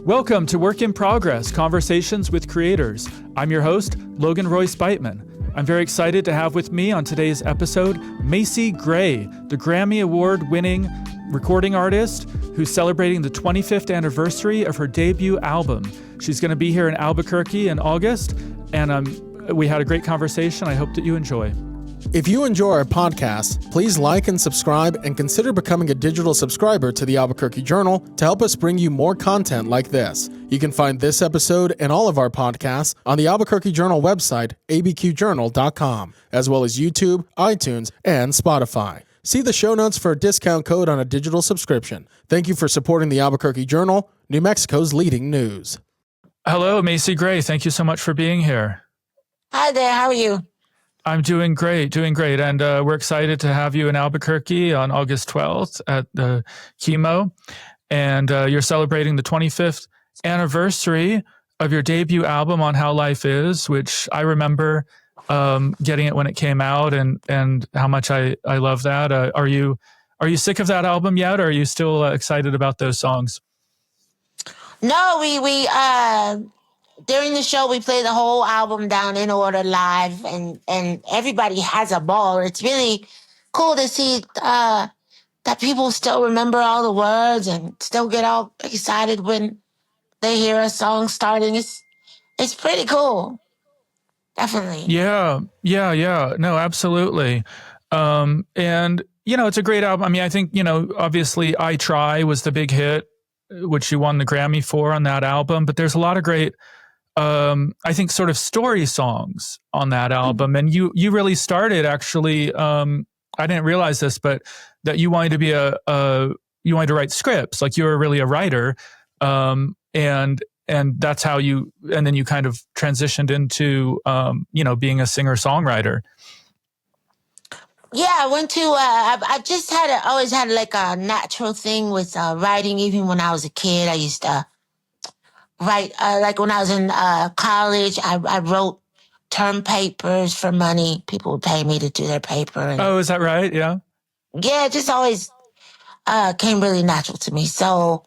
Welcome to Work in Progress, Conversations with Creators. I'm your host, Logan Roy Speitman. I'm very excited to have with me on today's episode, Macy Gray, the Grammy Award-winning recording artist who's celebrating the 25th anniversary of her debut album. She's going to be here in Albuquerque in August, and we had a great conversation. I hope that you enjoy. If you enjoy our podcast, please like and subscribe and consider becoming a digital subscriber to the Albuquerque Journal to help us bring you more content like this. You can find this episode and all of our podcasts on the Albuquerque Journal website, abqjournal.com, as well as YouTube, iTunes, and Spotify. See the show notes for a discount code on a digital subscription. Thank you for supporting the Albuquerque Journal, New Mexico's leading news. Hello, Macy Gray. Thank you so much for being here. Hi there. How are you? I'm doing great. And we're excited to have you in Albuquerque on August 12th at the Kimo. And you're celebrating the 25th anniversary of your debut album On How Life Is, which I remember getting it when it came out and how much I love that. Are you sick of that album yet, or are you still excited about those songs? No, we during the show, we play the whole album down in order live, and everybody has a ball. It's really cool to see that people still remember all the words and still get all excited when they hear a song starting. It's pretty cool. Definitely. Yeah. No, absolutely. And, it's a great album. I mean, I think, obviously I Try was the big hit, which you won the Grammy for on that album, but there's a lot of great I think sort of story songs on that album. And you really started actually, I didn't realize this, but that you wanted to be you wanted to write scripts. Like you were really a writer. And that's how and then you kind of transitioned into, being a singer-songwriter. Yeah, I went to, I just always had like a natural thing with writing. Even when I was a kid, I used to write, like when I was in college, I wrote term papers for money. People would pay me to do their paper. And, oh, is that right? Yeah. Yeah, it just always came really natural to me. So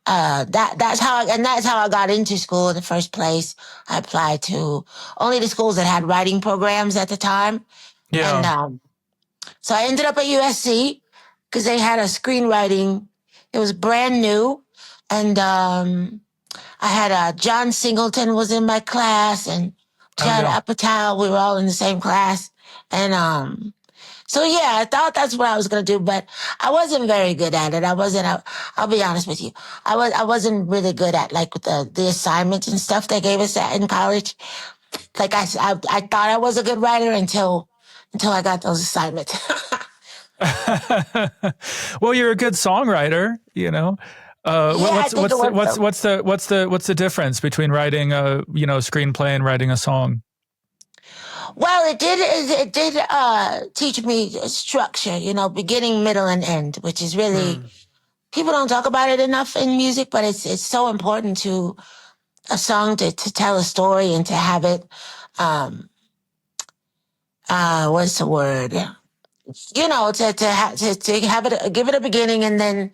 that's how I got into school in the first place. I applied to only the schools that had writing programs at the time. Yeah. And so I ended up at USC because they had a screenwriting. It was brand new. And I had John Singleton was in my class, and Judd Apatow. We were all in the same class. And so, yeah, I thought that's what I was going to do, but I wasn't very good at it. I'll be honest with you. I wasn't really good at like the assignments and stuff they gave us in college. Like I thought I was a good writer until I got those assignments. Well, you're a good songwriter, What's the difference between writing a screenplay and writing a song? Well, it did teach me structure, beginning, middle, and end, which is really people don't talk about it enough in music, but it's so important to a song to tell a story and to have it. What's the word? To have it, give it a beginning and then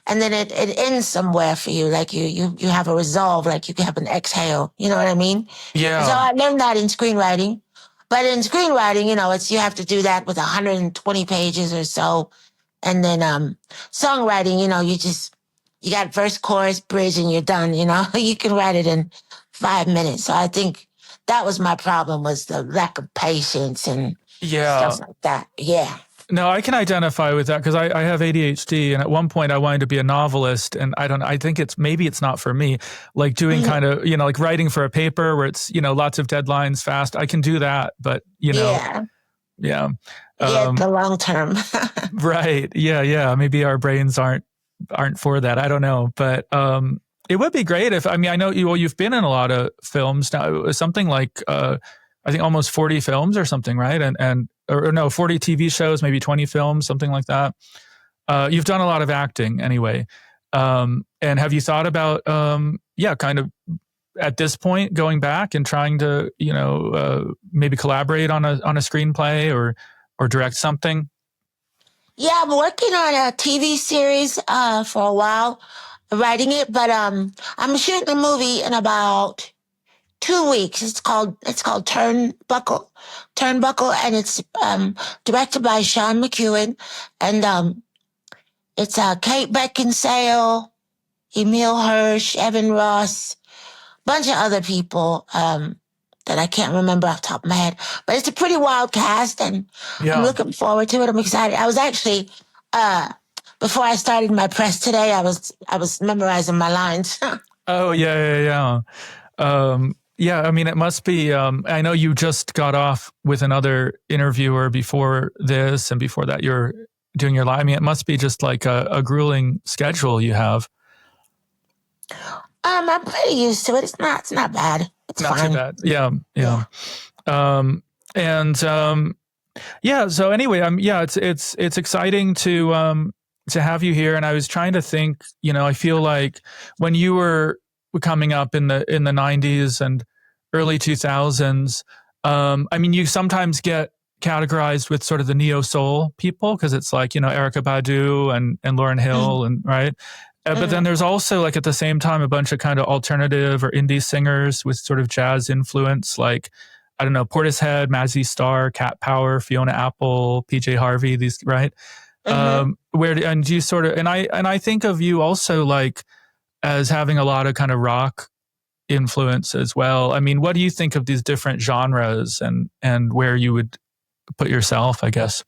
it ends somewhere for you. Like you have a resolve, like you can have an exhale. You know what I mean? Yeah. So I learned that in screenwriting. But in screenwriting, you have to do that with 120 pages or so. And then songwriting, you got verse, chorus, bridge, and you're done, You can write it in 5 minutes. So I think that was my problem, was the lack of patience and stuff like that. Yeah. No, I can identify with that because I have ADHD, and at one point I wanted to be a novelist, and I think maybe it's not for me. Like doing kind of, like writing for a paper where it's, lots of deadlines fast. I can do that, but Yeah. The long term. Right. Yeah. Maybe our brains aren't for that. I don't know, but it would be great if, I know you've been in a lot of films now. It was something like I think almost 40 films or something, right? Or no, 40 TV shows, maybe 20 films, something like that. You've done a lot of acting anyway. And have you thought about, kind of at this point going back and trying to, maybe collaborate on a screenplay or direct something? Yeah, I'm working on a TV series for a while. writing it, but I'm shooting a movie in about 2 weeks. It's called Turnbuckle, and it's directed by Sean McEwen, and it's Kate Beckinsale, Emil Hirsch, Evan Ross, bunch of other people that I can't remember off the top of my head. But it's a pretty wild cast, and I'm looking forward to it. I'm excited. I was actually before I started my press today, I was memorizing my lines. Oh yeah. Yeah, I mean, it must be. I know you just got off with another interviewer before this, and before that, you're doing your live. I mean, it must be just like a grueling schedule you have. I'm pretty used to it. It's not bad. It's not fine. too bad. Yeah. Yeah. So anyway, it's exciting to have you here. And I was trying to think. I feel like when you were coming up in the 90s and early 2000s, I mean, you sometimes get categorized with sort of the neo soul people because it's like Erykah Badu and Lauryn Hill and right. But then there's also like at the same time a bunch of kind of alternative or indie singers with sort of jazz influence, like I don't know, Portishead, Mazzy Star, Cat Power, Fiona Apple, PJ Harvey, these right. And you sort of and I think of you also like as having a lot of kind of rock influence as well. I mean, what do you think of these different genres and where you would put yourself, I guess?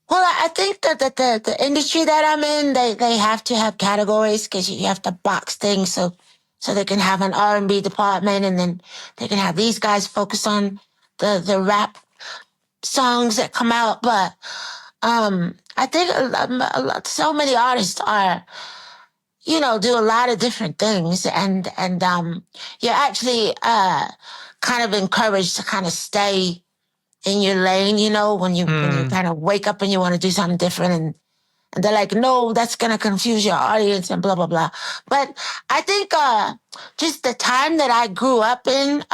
Well, I think that the industry that I'm in, they have to have categories because you have to box things so they can have an R&B department, and then they can have these guys focus on the rap songs that come out. But I think so many artists are, do a lot of different things, and you're actually kind of encouraged to kind of stay in your lane, when you kind of wake up and you want to do something different, and they're like, no, that's going to confuse your audience and blah, blah, blah. But I think just the time that I grew up in,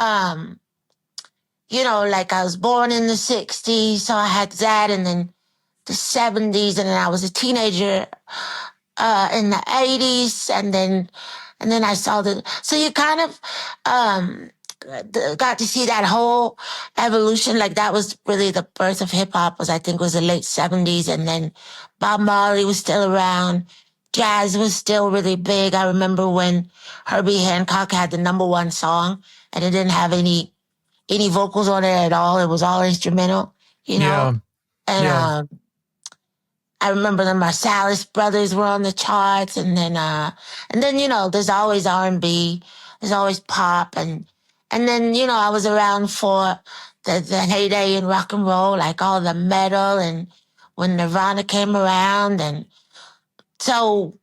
like I was born in the 60s, so I had that, and then the 70s, and then I was a teenager in the 80s, and then I saw so you kind of got to see that whole evolution. Like that was really the birth of hip hop, I think was the late 70s. And then Bob Marley was still around. Jazz was still really big. I remember when Herbie Hancock had the #1 song and it didn't have any vocals on it at all. It was all instrumental, Yeah. And I remember the Marsalis brothers were on the charts, and then there's always R&B, there's always pop, and then I was around for the heyday in rock and roll, like all the metal, and when Nirvana came around, and so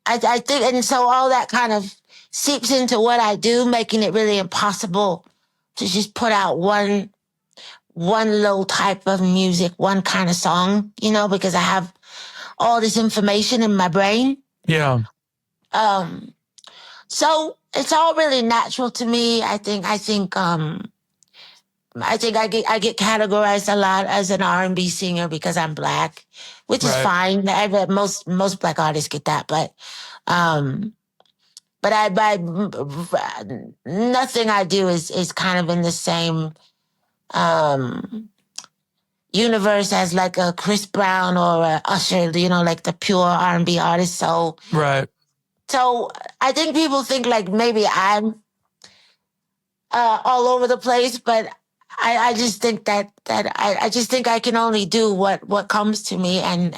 I think, and so all that kind of seeps into what I do, making it really impossible to just put out one little type of music, one kind of song, because I have all this information in my brain. Yeah. So it's all really natural to me. I think I get categorized a lot as an R&B singer because I'm Black, which is fine. Most Black artists get that, but nothing I do is kind of in the same universe as like a Chris Brown or a Usher, like the pure R&B artist. So So I think people think like maybe I'm all over the place, but I just think that I just think I can only do what comes to me, and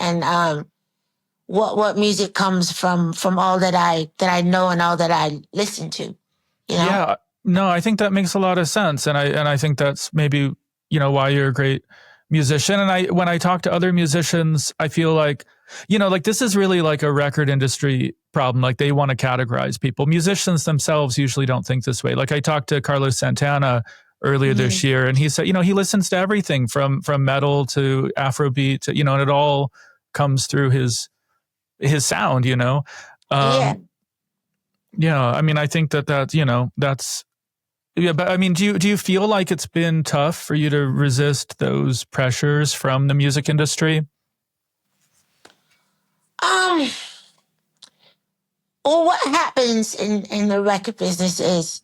what music comes from all that I know and all that I listen to. Yeah. No, I think that makes a lot of sense, and I think that's maybe why you're a great musician. And when I talk to other musicians, I feel like like this is really like a record industry problem. Like they want to categorize people. Musicians themselves usually don't think this way. Like I talked to Carlos Santana earlier this year, and he said, he listens to everything from metal to Afrobeat to, and it all comes through his sound, Yeah. I mean, I think that's, yeah, but I mean, do you feel like it's been tough for you to resist those pressures from the music industry? Um, well, what happens in the record business is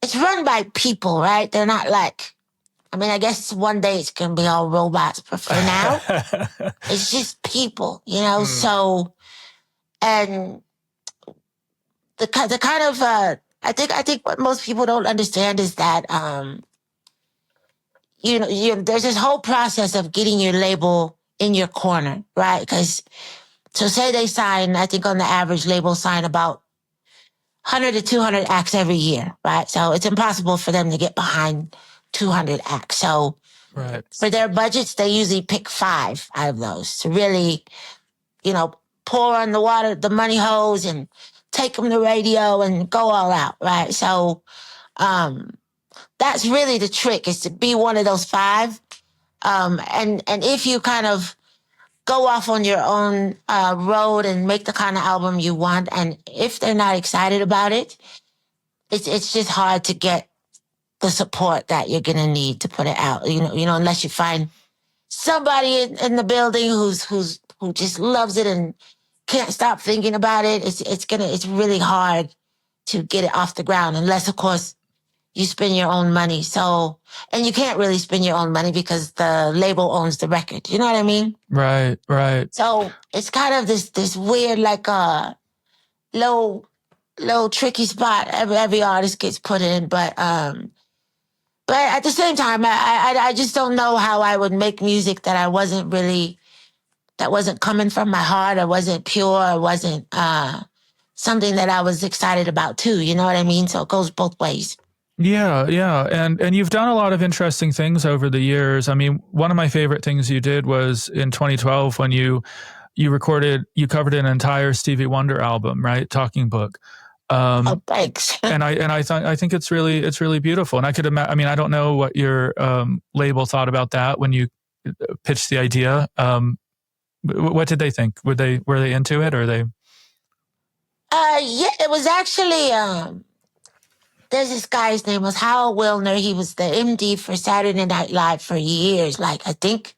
it's run by people, right? They're not like, I mean, I guess one day it's going to be all robots, but for now, it's just people, you know? So, and the kind of, I think what most people don't understand is that, there's this whole process of getting your label in your corner, right? Because, so say they sign, I think on the average label sign about 100 to 200 acts every year, right? So it's impossible for them to get behind 200 acts. So Right. for their budgets, they usually pick 5 out of those to really, pour on the money hose and take them to radio and go all out, right? So that's really the trick, is to be one of those 5. And if you kind of go off on your own road and make the kind of album you want, and if they're not excited about it, it's just hard to get the support that you're gonna need to put it out. Unless you find somebody in the building who just loves it and can't stop thinking about it. It's really hard to get it off the ground, unless of course you spend your own money. So, and you can't really spend your own money because the label owns the record. You know what I mean? Right. So it's kind of this weird, like low tricky spot every artist gets put in. But at the same time, I just don't know how I would make music that wasn't coming from my heart, or wasn't pure, or wasn't something that I was excited about too. You know what I mean? So it goes both ways. Yeah. And you've done a lot of interesting things over the years. I mean, one of my favorite things you did was in 2012 when you covered an entire Stevie Wonder album, right? Talking Book. Oh, thanks. and I think it's really beautiful. And I could imagine, I mean, I don't know what your label thought about that when you pitched the idea. What did they think? Were they into it, or they? Yeah, it was actually, there's this guy, his name was Howard Wilner. He was the MD for Saturday Night Live for years, like I think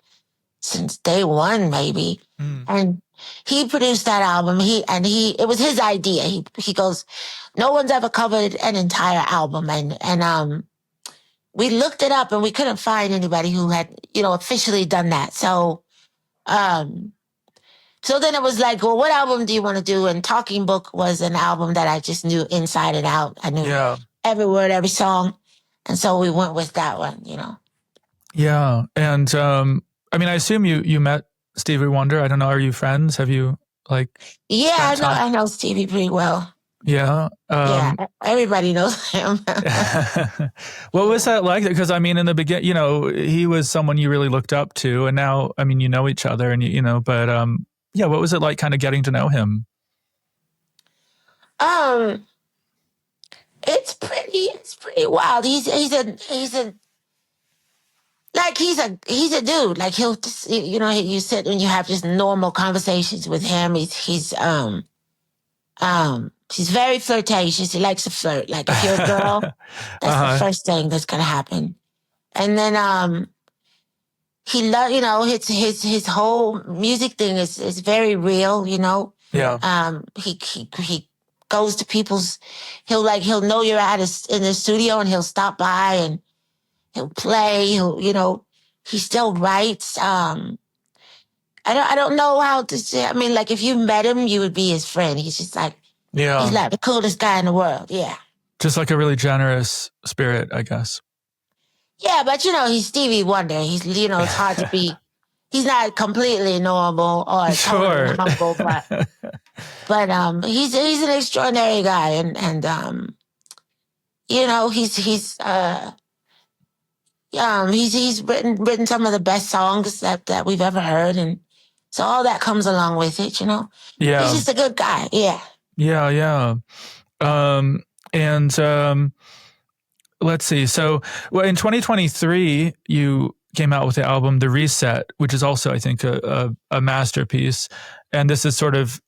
since day one, maybe. And he produced that album. It was his idea. He goes, no one's ever covered an entire album. And we looked it up and we couldn't find anybody who had, officially done that. So then it was like, well, what album do you want to do? And Talking Book was an album that I just knew inside and out. I knew every word, every song. And so we went with that one, Yeah. And I mean, I assume you met Stevie Wonder. I don't know. Are you friends? Have you Yeah, I know Stevie pretty well. Yeah. Yeah, everybody knows him. What was that like? Because I mean, in the beginning, he was someone you really looked up to, and now, I mean, you know each other, and but yeah, what was it like, kind of getting to know him? It's pretty wild. He's a dude. Like, he'll just, you sit and you have just normal conversations with him. He's very flirtatious. He likes to flirt. Like, if you're a girl, that's the first thing that's gonna happen. And then his whole music thing is very real. Yeah. He goes to people's. He'll know you're in the studio, and he'll stop by and he'll play. He still writes. I don't know how to say. I mean, like, if you met him, you would be his friend. He's just like, he's like the coolest guy in the world. Yeah. Just like a really generous spirit, I guess. Yeah, but he's Stevie Wonder. He's it's hard to be. He's not completely normal or totally humble, but he's an extraordinary guy, and he's written some of the best songs that we've ever heard, and so all that comes along with it. Yeah. He's just a good guy. Yeah. Yeah. Let's see. So, in 2023, you came out with the album The Reset, which is also, I think, a masterpiece. And this is sort of,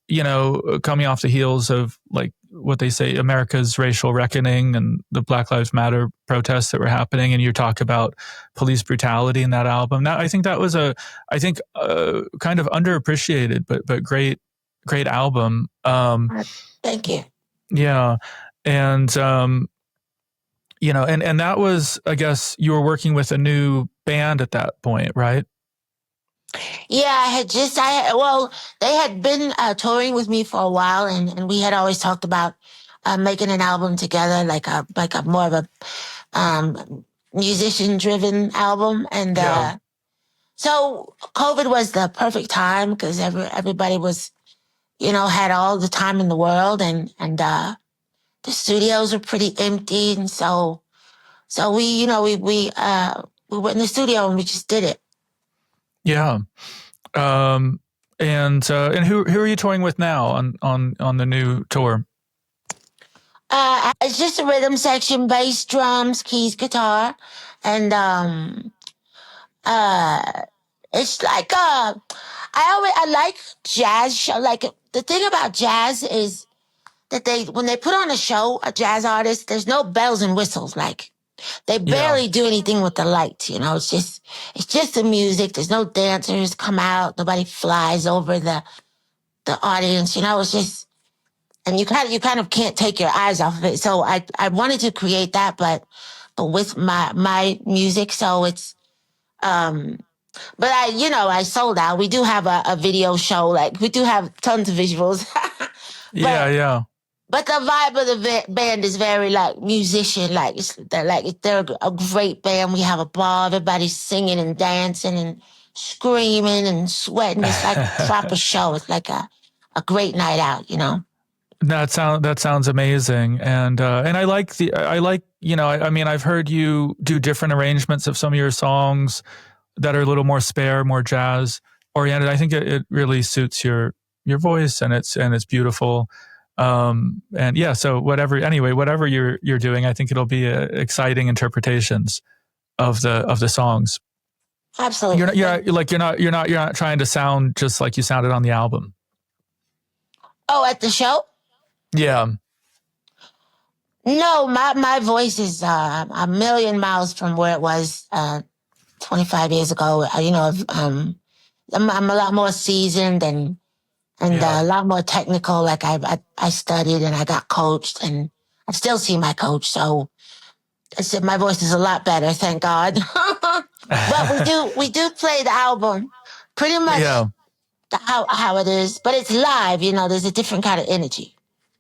coming off the heels of, like, what they say, America's racial reckoning and the Black Lives Matter protests that were happening. And you talk about police brutality in that album. Now, I think that was kind of underappreciated, but great great album. Thank you. Yeah. And, and that was, I guess you were working with a new band at that point, right? Yeah, well, they had been touring with me for a while, and we had always talked about making an album together, like a more of a musician driven album. And Yeah. so COVID was the perfect time because everybody was, had all the time in the world, and the studios were pretty empty, and so we went in the studio and we just did it. Yeah. And who are you touring with now on the new tour? It's just a rhythm section: bass, drums, keys, guitar, and it's like I like jazz show. Like, the thing about jazz is that when they put on a show, a jazz artist, there's no bells and whistles. Like, they barely do anything with the lights. It's just the music. There's no dancers come out. Nobody flies over the audience. It's just, and you kind of can't take your eyes off of it. So I wanted to create that, but with my music. So it's but I sold out. We do have a video show. Like, we do have tons of visuals. Yeah. But the vibe of the band is very like musician. Like, they're a great band. We have a ball. Everybody's singing and dancing and screaming and sweating. It's like a proper show. It's like a great night out. That sounds amazing, and I like I mean, I've heard you do different arrangements of some of your songs that are a little more spare, more jazz oriented. I think it really suits your voice, and it's beautiful. And yeah, so whatever you're doing, I think it'll be exciting interpretations of the songs. Absolutely. You're not trying to sound just like you sounded on the album. Oh, at the show? Yeah. No, my voice is a million miles from where it was 25 years ago. I'm a lot more seasoned and a lot more technical. Like, I studied and I got coached, and I still see my coach. So I said my voice is a lot better, thank God. But we do play the album pretty much how it is, but it's live. There's a different kind of energy.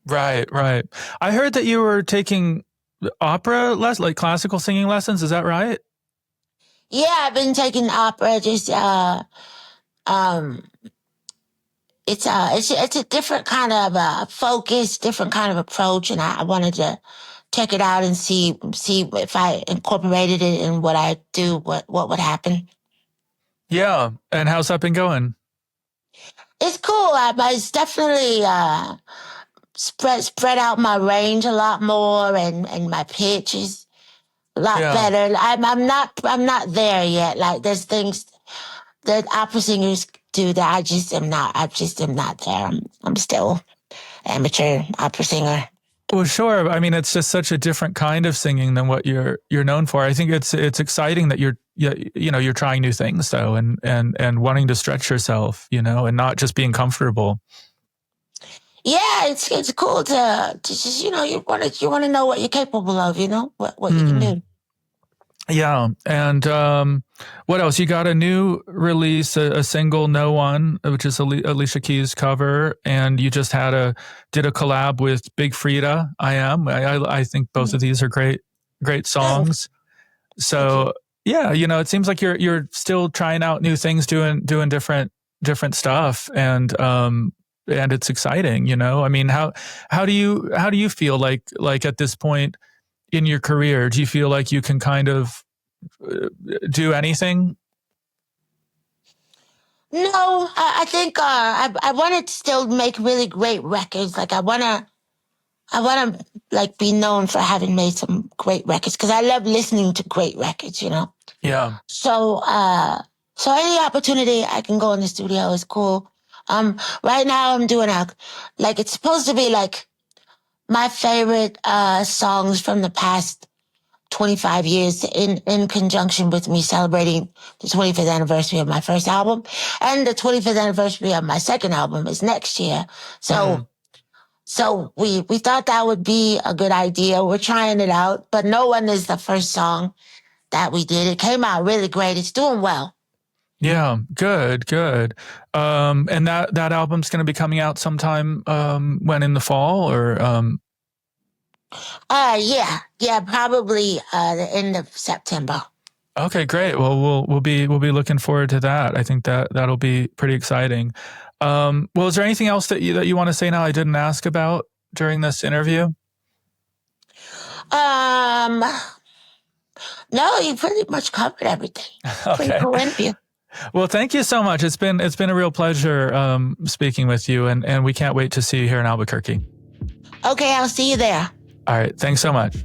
Right. I heard that you were taking opera like classical singing lessons. Is that right? Yeah, I've been taking opera. Just it's a different kind of focus, different kind of approach, and I wanted to check it out and see if I incorporated it in what I do, what would happen. Yeah, and how's that been going? It's cool. It's definitely spread out my range a lot more, and my pitch is a lot better. I'm not there yet. Like, there's things that opera singers do that I just am not there. I'm still amateur opera singer. Well, sure. I mean, it's just such a different kind of singing than what you're known for. I think it's exciting that you're trying new things though, and wanting to stretch yourself, and not just being comfortable. Yeah, it's cool to just, you want to know what you're capable of, what you can do. Yeah. And what else? You got a new release, a single, No One, which is Alicia Keys cover. And you just did a collab with Big Frida, I think both of these are great songs. So yeah, it seems like you're still trying out new things, doing different stuff. And it's exciting, I mean, how do you feel like at this point in your career? Do you feel like you can kind of do anything? No, I think I want to still make really great records. Like, I want to like be known for having made some great records, because I love listening to great records. Yeah. So any opportunity I can go in the studio is cool. Right now I'm doing it's supposed to be like my favorite songs from the past 25 years in conjunction with me celebrating the 25th anniversary of my first album. And the 25th anniversary of my second album is next year. So we thought that would be a good idea. We're trying it out, but No One is the first song that we did. It came out really great. It's doing well. Yeah, good. And that album's going to be coming out sometime when, in the fall, or yeah, probably the end of September. Okay, great. Well, we'll be looking forward to that. I think that'll be pretty exciting. Well, is there anything else that you want to say now I didn't ask about during this interview? No, you pretty much covered everything. Okay. Pretty cool interview. Well, thank you so much. It's been a real pleasure speaking with you, and we can't wait to see you here in Albuquerque. Okay, I'll see you there. All right. Thanks so much.